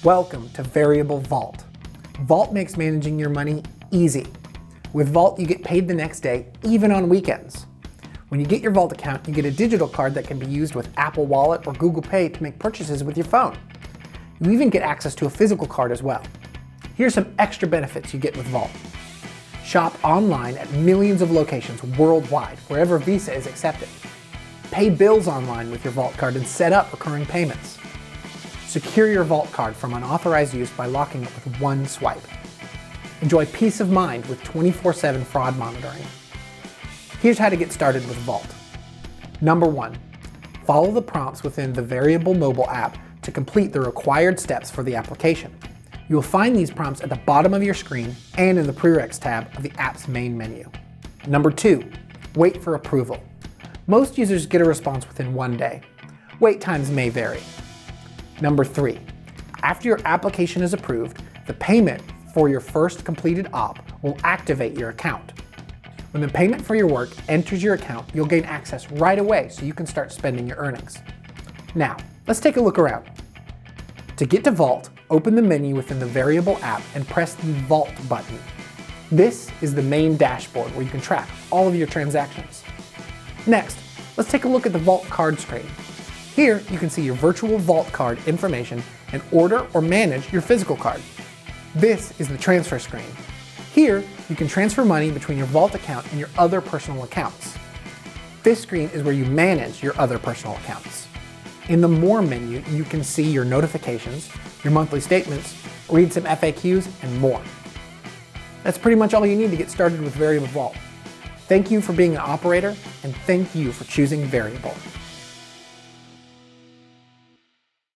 Welcome to Veryable Vault. Vault makes managing your money easy. With Vault, you get paid the next day, even on weekends. When you get your Vault account, you get a digital card that can be used with Apple Wallet or Google Pay to make purchases with your phone. You even get access to a physical card as well. Here's some extra benefits you get with Vault. Shop online at millions of locations worldwide, wherever Visa is accepted. Pay bills online with your Vault card and set up recurring payments. Secure your Vault card from unauthorized use by locking it with one swipe. Enjoy peace of mind with 24/7 fraud monitoring. Here's how to get started with Vault. Number 1, follow the prompts within the Veryable mobile app to complete the required steps for the application. You will find these prompts at the bottom of your screen and in the Prereqs tab of the app's main menu. Number 2, wait for approval. Most users get a response within 1 day. Wait times may vary. Number 3, after your application is approved, the payment for your first completed op will activate your account. When the payment for your work enters your account, you'll gain access right away so you can start spending your earnings. Now, let's take a look around. To get to Vault, open the menu within the Veryable app and press the Vault button. This is the main dashboard where you can track all of your transactions. Next, let's take a look at the Vault card screen. Here, you can see your virtual Vault card information and order or manage your physical card. This is the transfer screen. Here, you can transfer money between your Vault account and your other personal accounts. This screen is where you manage your other personal accounts. In the More menu, you can see your notifications, your monthly statements, read some FAQs, and more. That's pretty much all you need to get started with Veryable Vault. Thank you for being an operator, and thank you for choosing Veryable.